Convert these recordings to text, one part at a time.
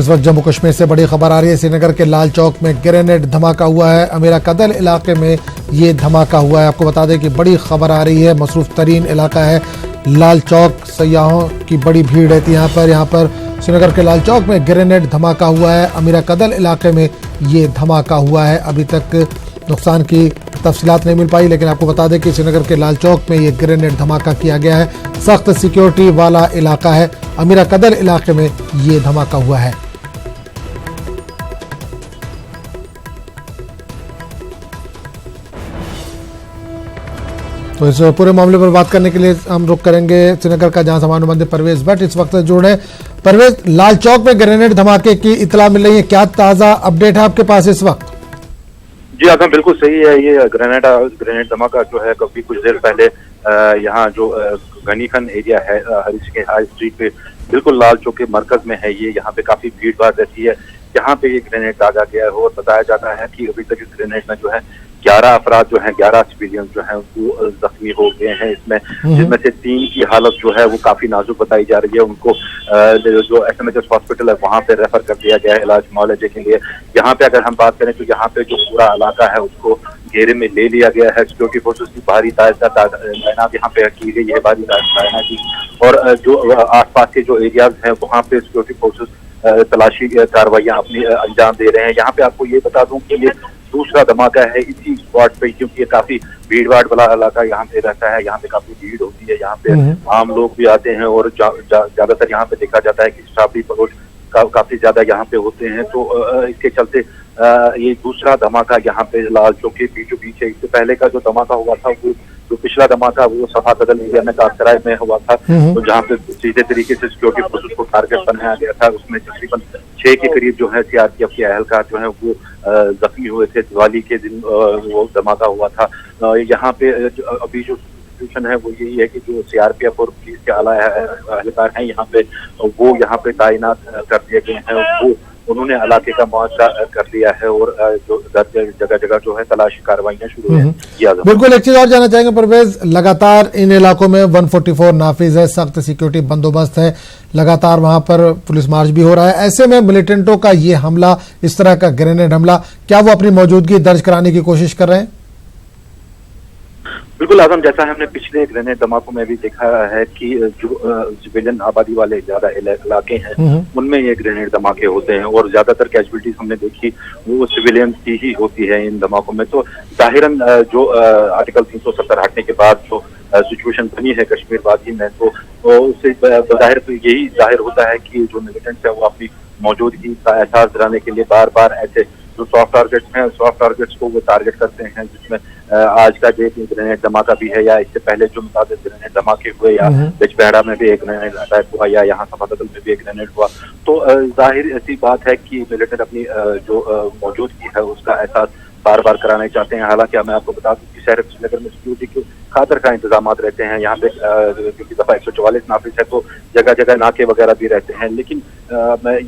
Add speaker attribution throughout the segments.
Speaker 1: इस वक्त जम्मू कश्मीर से बड़ी खबर आ रही है। श्रीनगर के लाल चौक में ग्रेनेड धमाका हुआ है। अमीरा कदल इलाके में ये धमाका हुआ है। आपको बता दें कि बड़ी खबर आ रही है। मसरूफ तरीन इलाका है लाल चौक, सयाहों की बड़ी भीड़ रहती है यहाँ पर श्रीनगर के लाल चौक में ग्रेनेड धमाका हुआ है। अमीरा कदल इलाके में ये धमाका हुआ है। अभी तक नुकसान की तफसीलात नहीं मिल पाई, लेकिन आपको बता दें कि श्रीनगर के लाल चौक में ये ग्रेनेड धमाका किया गया है। सख्त सिक्योरिटी वाला इलाका है। अमीरा कदल इलाके में ये धमाका हुआ है। तो इस पूरे मामले पर बात करने के लिए हम रुख करेंगे श्रीनगर का, जहां समाचार संबंधी परवेज भट्ट इस वक्त जुड़े। परवेज, लाल चौक में ग्रेनेड धमाके की इतला मिल रही है, क्या ताजा अपडेट है आपके पास इस वक्त?
Speaker 2: जी आजम, बिल्कुल सही है। ये ग्रेनेड धमाका जो है कभी कुछ देर पहले यहाँ जो गनी खन एरिया है हरीश के हाई स्ट्रीट पे, बिल्कुल लाल चौक के मरकज में है। ये यहाँ पे काफी भीड़ भाड़ रहती है। यहाँ पे ये ग्रेनेड दागा गया है और बताया जाता है कि अभी तक इस ग्रेनेड में जो है 11 अफराद जो हैं, 11 सिविलियन जो हैं वो जख्मी हो गए हैं इसमें, जिनमें से 3 की हालत जो है वो काफी नाजुक बताई जा रही है। उनको जो SMHS हॉस्पिटल है वहाँ पे रेफर कर दिया गया है इलाज मुआवजे के लिए। यहाँ पे अगर हम बात करें तो यहाँ पे जो पूरा इलाका है उसको घेरे में ले लिया गया है। सिक्योरिटी फोर्सेस की भारी तैनात यहाँ पे की गई है, भारी तैनाती, और जो आसपास के जो एरियाज हैं वहाँ पे सिक्योरिटी फोर्सेस तलाशी कार्रवाइयाँ अपनी अंजाम दे रहे हैं। यहाँ पे आपको ये बता दूं कि ये दूसरा धमाका है इसी स्पॉट पे, क्योंकि ये काफी भीड़ भाड़ वाला इलाका यहाँ पे रहता है। यहाँ पे काफी भीड़ होती है, यहाँ पे आम लोग भी आते हैं और ज्यादातर यहाँ पे देखा जाता है कि शराबी फरोश काफी ज्यादा यहाँ पे होते हैं। तो इसके चलते ये दूसरा धमाका यहाँ पे लाल चौक के बीचों बीच है। इससे पहले का जो धमाका हुआ था वो जो पिछला धमाका वो सफा कदल एरिया में कासराय में हुआ था, तो जहाँ पे सीधे तरीके से सिक्योरिटी फोर्सेस को टारगेट बनाया गया था। उसमें तकरीबन 6 के करीब जो है CRPF के अहलकार जो है वो जख्मी हुए थे। दिवाली के दिन वो धमाका हुआ था। यहाँ पे अभी जो सिचुएशन है वो यही है कि जो CRPF और पुलिस के आला अहलकार हैं यहाँ पे, वो यहाँ पे तैनात कर दिए गए हैं। वो उन्होंने इलाके का मुआवजा कर दिया है और जो जगह जगह जो है तलाशी कार्रवाइयां शुरू किया।
Speaker 1: बिल्कुल, एक चीज और जानना चाहेंगे परवेज, लगातार इन इलाकों में 144 नाफिज है, सख्त सिक्योरिटी बंदोबस्त है, लगातार वहां पर पुलिस मार्च भी हो रहा है। ऐसे में मिलिटेंटों का ये हमला, इस तरह का ग्रेनेड हमला, क्या वो अपनी मौजूदगी दर्ज कराने की कोशिश कर रहे हैं?
Speaker 2: बिल्कुल आजम, जैसा हमने पिछले ग्रेनेड धमाकों में भी देखा है कि जो सिविलियन आबादी वाले ज्यादा इलाके हैं उनमें ये ग्रेनेड धमाके होते हैं और ज्यादातर कैजुअलिटीज हमने देखी वो सिविलियन की ही होती है इन धमाकों में। तो जाहिरन जो आर्टिकल 370 हटने के बाद जो सिचुएशन बनी है कश्मीर वादी में, तो उससे जाहिर तो यही जाहिर होता है कि जो मिलिटेंट्स है वो अपनी मौजूदगी का एहसास दिलाने के लिए बार बार ऐसे जो सॉफ्ट टारगेट्स हैं, सॉफ्ट टारगेट्स को वो टारगेट करते हैं, जिसमें आज का जो ग्रेनेड धमाका भी है या इससे पहले जो मुताबिक ग्रेनेड धमाके हुए या बिजबेहरा में भी एक ग्रेनेड अटैक हुआ या यहाँ सफाकदल में भी एक ग्रेनेड हुआ। तो जाहिर ऐसी बात है कि मिलिटेंट अपनी जो मौजूदगी है उसका एहसास बार बार कराना चाहते हैं। हालांकि मैं आपको बता दूं कि शहर श्रीनगर में सिक्योरिटी के खातर का इंतजाम रहते हैं यहाँ पे, क्योंकि दफा 144 नाफिज है तो जगह जगह नाके वगैरह भी रहते हैं। लेकिन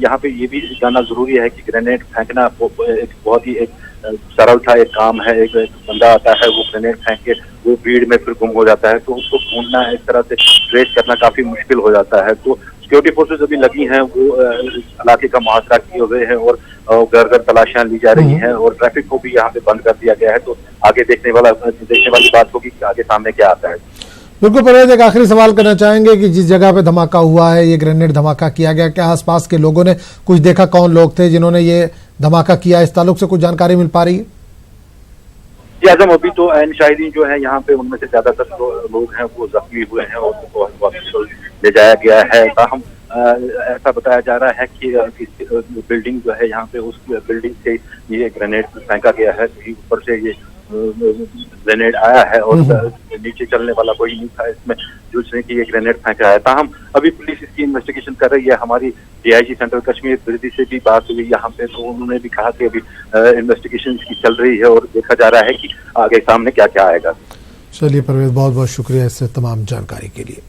Speaker 2: यहाँ पे ये भी जानना जरूरी है कि ग्रेनेड फेंकना एक बहुत ही एक सरल था एक काम है। एक बंदा आता है, वो ग्रेनेड फेंक के वो भीड़ में फिर गुम हो जाता है, तो उसको ढूंढना इस तरह से ट्रेस करना काफी मुश्किल हो जाता है। तो सिक्योरिटी फोर्सेस अभी लगी हैं, वो इलाके का मुहासरा किए हुए हैं और घर घर तलाशियां ली जा रही हैं और ट्रैफिक को भी यहाँ पे बंद कर दिया गया है। तो आगे देखने वाली बात होगी कि आगे सामने क्या आता है।
Speaker 1: बिल्कुल परवेज, एक आखिरी सवाल करना चाहेंगे कि जिस जगह पे धमाका हुआ है, ये ग्रेनेड धमाका किया गया, क्या आसपास के लोगों ने कुछ देखा? कौन लोग थे जिन्होंने ये धमाका किया? इस ताल्लुक से कुछ जानकारी मिल पा रही है?
Speaker 2: जी आजम, अभी तो ऐन शाहिदीन जो है यहाँ पे उनमें से ज्यादातर जो लोग हैं वो जख्मी हुए हैं और उनको हॉस्पिटल ले जाया गया है। हम ऐसा बताया जा रहा है कि बिल्डिंग जो है यहाँ पे उस बिल्डिंग से ये ग्रेनेड फेंका गया है, ऊपर से ये ग्रेनेड आया है और नीचे चलने वाला कोई नहीं था इसमें जिसने कि ये ग्रेनेड फेंका है। ताहम अभी पुलिस इसकी इन्वेस्टिगेशन कर रही है। हमारी DIG सेंट्रल कश्मीर बिरदी से भी बात हुई यहाँ पे, तो उन्होंने भी कहा कि अभी इन्वेस्टिगेशन की चल रही है और देखा जा रहा है कि आगे सामने क्या क्या आएगा।
Speaker 1: चलिए परवेज, बहुत बहुत शुक्रिया इससे तमाम जानकारी के लिए।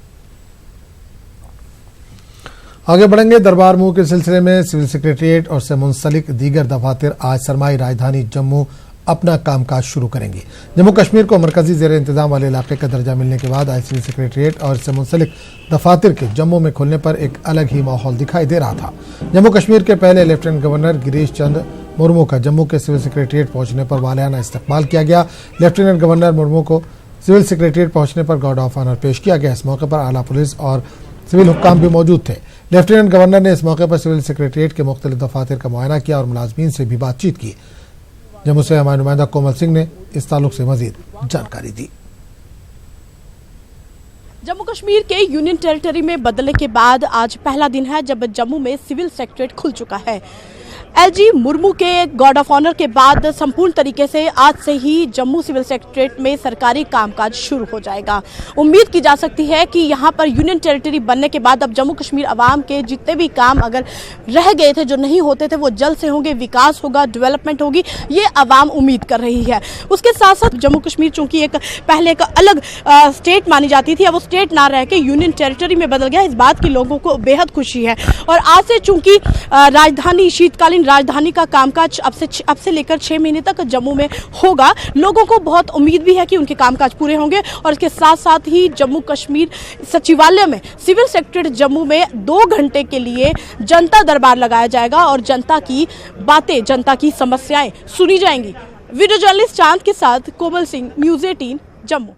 Speaker 1: आगे बढ़ेंगे। दरबार मूव के सिलसिले में सिविल सेक्रेटरिएट और से मुंसलिक दीगर दफातर आज सरमाई राजधानी जम्मू अपना कामकाज शुरू करेंगी। जम्मू कश्मीर को मरकजी ज़ेर इंतजाम वाले इलाके का दर्जा मिलने के बाद आज सिविल सेक्रेटरीट और इससे मुंसलिक दफातर के जम्मू में खुलने पर एक अलग ही माहौल दिखाई दे रहा था। जम्मू कश्मीर के पहले लेफ्टिनेंट गवर्नर गिरीश चंद्र मुर्मू का जम्मू के सिविल सेक्रेटरीट पहुंचने पर वालियाना इस्तकबाल किया गया। लेफ्टिनेंट गवर्नर मुर्मू को सिविल सेक्रेटरीट पहुंचने पर गार्ड ऑफ ऑनर पेश किया गया। इस मौके पर आला पुलिस और सिविल हुक्काम भी मौजूद थे। लेफ्टिनेंट गवर्नर ने इस मौके पर सिविल सेक्रेटरीट के मुख्तलिफ दफातर का मुआयना किया और मुलाजमीन से भी बातचीत की। जम्मू से हमारे नुमाइंदा कोमल सिंह ने इस ताल्लुक से मजीद जानकारी दी।
Speaker 3: जम्मू कश्मीर के यूनियन टेरिटरी में बदलने के बाद आज पहला दिन है जब जम्मू में सिविल सेक्रेटरीट खुल चुका है। एलजी मुर्मू के गार्ड ऑफ ऑनर के बाद संपूर्ण तरीके से आज से ही जम्मू सिविल सेक्रेटरीट में सरकारी कामकाज शुरू हो जाएगा। उम्मीद की जा सकती है कि यहां पर यूनियन टेरिटरी बनने के बाद अब जम्मू कश्मीर अवाम के जितने भी काम अगर रह गए थे, जो नहीं होते थे, वो जल्द से होंगे, विकास होगा, डेवलपमेंट होगी, ये अवाम उम्मीद कर रही है। उसके साथ साथ जम्मू कश्मीर चूंकि एक पहले एक अलग स्टेट मानी जाती थी, अब वो स्टेट ना रह के यूनियन टेरिटरी में बदल गया। इस बात की लोगों को बेहद खुशी है और आज से चूंकि राजधानी शीतकालीन राजधानी का कामकाज अब से लेकर 6 महीने तक जम्मू में होगा, लोगों को बहुत उम्मीद भी है कि उनके कामकाज पूरे होंगे। और इसके साथ साथ ही जम्मू कश्मीर सचिवालय में सिविल सेक्रेटरीट जम्मू में 2 घंटे के लिए जनता दरबार लगाया जाएगा और जनता की बातें, जनता की समस्याएं सुनी जाएंगी। वीडियो जर्नलिस्ट चांद के साथ कोमल सिंह, न्यूज़ 18 जम्मू।